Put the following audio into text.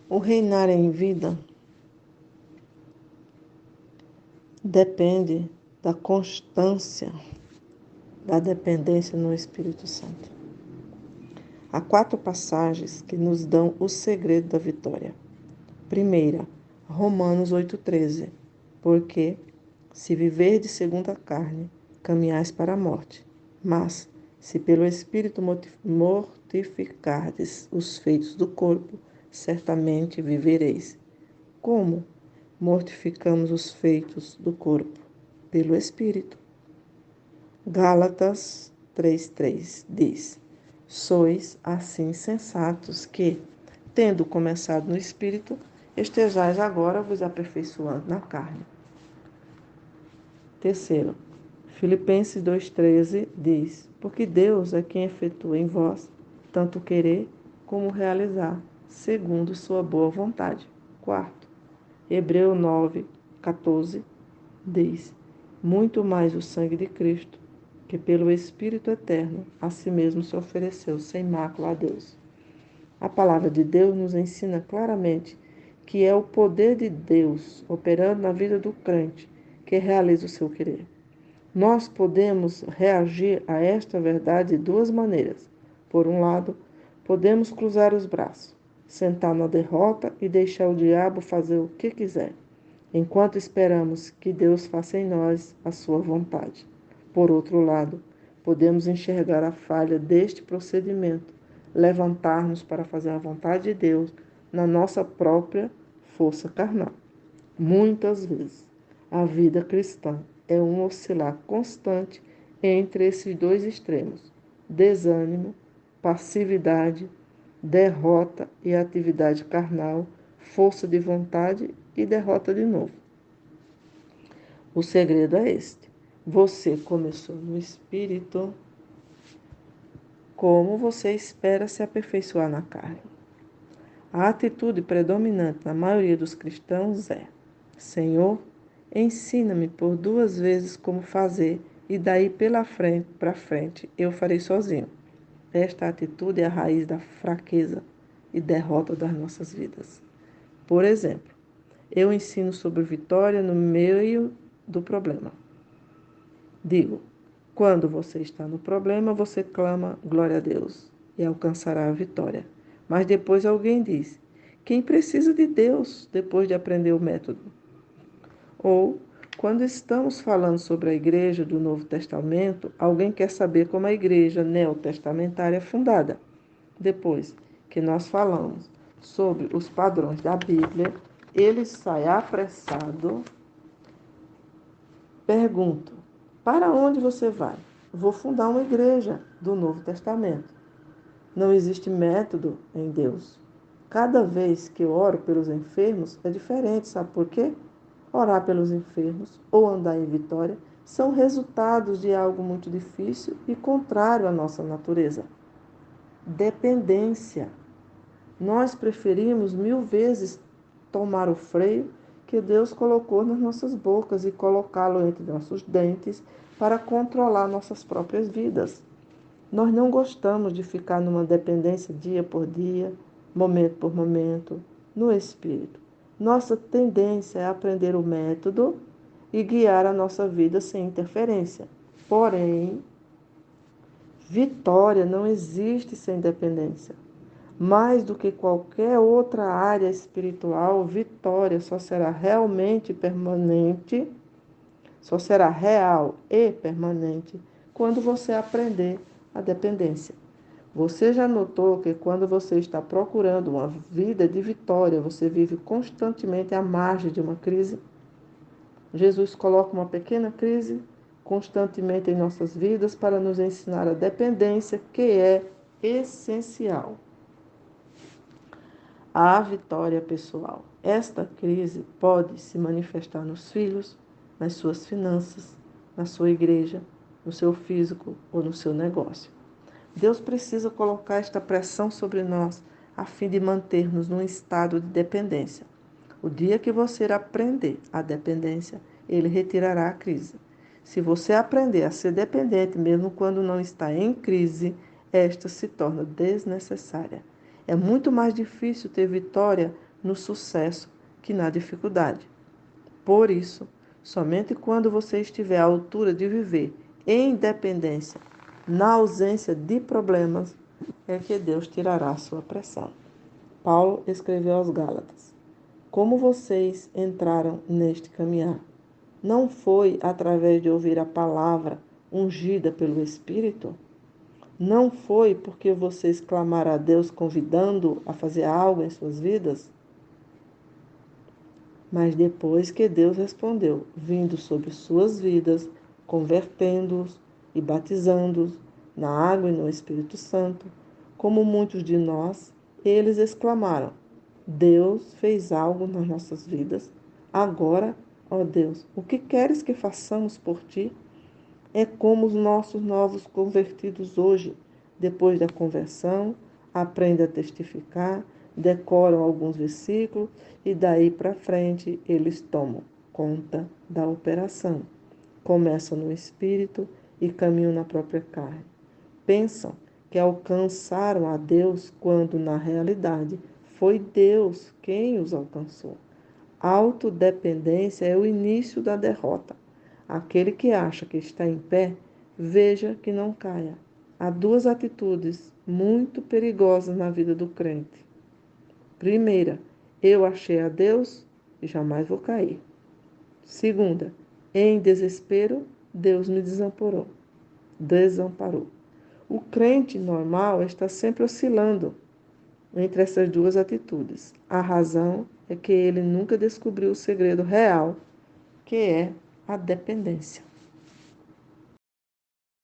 O reinar em vida depende da constância da dependência no Espírito Santo. Há 4 passagens que nos dão o segredo da vitória. Primeira, Romanos 8,13. Porque, se viverdes segundo a carne, caminhais para a morte. Mas, se pelo Espírito mortificardes os feitos do corpo, certamente vivereis. Como mortificamos os feitos do corpo? Pelo Espírito. Gálatas 3,3 diz: Sois assim sensatos que, tendo começado no Espírito, estejais agora vos aperfeiçoando na carne. Terceiro, Filipenses 2,13 diz: Porque Deus é quem efetua em vós tanto querer como realizar, segundo sua boa vontade. Quarto, Hebreus 9,14 diz: Muito mais o sangue de Cristo, que pelo Espírito Eterno a si mesmo se ofereceu sem mácula a Deus. A palavra de Deus nos ensina claramente que é o poder de Deus operando na vida do crente que realiza o seu querer. Nós podemos reagir a esta verdade de 2 maneiras. Por um lado, podemos cruzar os braços, sentar na derrota e deixar o diabo fazer o que quiser, enquanto esperamos que Deus faça em nós a sua vontade. Por outro lado, podemos enxergar a falha deste procedimento, levantar-nos para fazer a vontade de Deus na nossa própria força carnal. Muitas vezes, a vida cristã é um oscilar constante entre esses 2 extremos: desânimo, passividade, derrota e atividade carnal, força de vontade e derrota de novo. O segredo é este: você começou no Espírito, como você espera se aperfeiçoar na carne? A atitude predominante na maioria dos cristãos é: Senhor, ensina-me por 2 vezes como fazer e daí para frente eu farei sozinho. Esta atitude é a raiz da fraqueza e derrota das nossas vidas. Por exemplo, eu ensino sobre vitória no meio do problema. Digo, quando você está no problema, você clama glória a Deus e alcançará a vitória. Mas depois alguém diz, quem precisa de Deus depois de aprender o método? Ou, quando estamos falando sobre a igreja do Novo Testamento, alguém quer saber como a igreja neotestamentária é fundada. Depois que nós falamos sobre os padrões da Bíblia, ele sai apressado. Pergunto, para onde você vai? Vou fundar uma igreja do Novo Testamento. Não existe método em Deus. Cada vez que eu oro pelos enfermos é diferente, sabe por quê? Orar pelos enfermos ou andar em vitória são resultados de algo muito difícil e contrário à nossa natureza. Dependência. Nós preferimos 1000 vezes tomar o freio que Deus colocou nas nossas bocas e colocá-lo entre nossos dentes para controlar nossas próprias vidas. Nós não gostamos de ficar numa dependência dia por dia, momento por momento, no espírito. Nossa tendência é aprender o método e guiar a nossa vida sem interferência. Porém, vitória não existe sem dependência. Mais do que qualquer outra área espiritual, vitória só será realmente permanente, só será real e permanente quando você aprender a dependência. Você já notou que quando você está procurando uma vida de vitória, você vive constantemente à margem de uma crise? Jesus coloca uma pequena crise constantemente em nossas vidas para nos ensinar a dependência, que é essencial. A vitória pessoal. Esta crise pode se manifestar nos filhos, nas suas finanças, na sua igreja, no seu físico ou no seu negócio. Deus precisa colocar esta pressão sobre nós a fim de manter-nos num estado de dependência. O dia que você aprender a dependência, Ele retirará a crise. Se você aprender a ser dependente mesmo quando não está em crise, esta se torna desnecessária. É muito mais difícil ter vitória no sucesso que na dificuldade. Por isso, somente quando você estiver à altura de viver em independência, na ausência de problemas, é que Deus tirará a sua pressão. Paulo escreveu aos Gálatas: Como vocês entraram neste caminhar? Não foi através de ouvir a palavra ungida pelo Espírito? Não foi porque vocês clamaram a Deus convidando-o a fazer algo em suas vidas? Mas depois que Deus respondeu, vindo sobre suas vidas, convertendo-os e batizando-os na água e no Espírito Santo, como muitos de nós, eles exclamaram: Deus fez algo nas nossas vidas. Agora, ó Deus, o que queres que façamos por ti? É como os nossos novos convertidos hoje, depois da conversão, aprendem a testificar, decoram alguns versículos e daí para frente eles tomam conta da operação. Começam no espírito e caminham na própria carne. Pensam que alcançaram a Deus quando, na realidade, foi Deus quem os alcançou. Autodependência é o início da derrota. Aquele que acha que está em pé, veja que não caia. Há duas atitudes muito perigosas na vida do crente. Primeira, eu achei a Deus e jamais vou cair. Segunda, em desespero, Deus me desamparou. O crente normal está sempre oscilando entre essas duas atitudes. A razão é que ele nunca descobriu o segredo real, que é a dependência.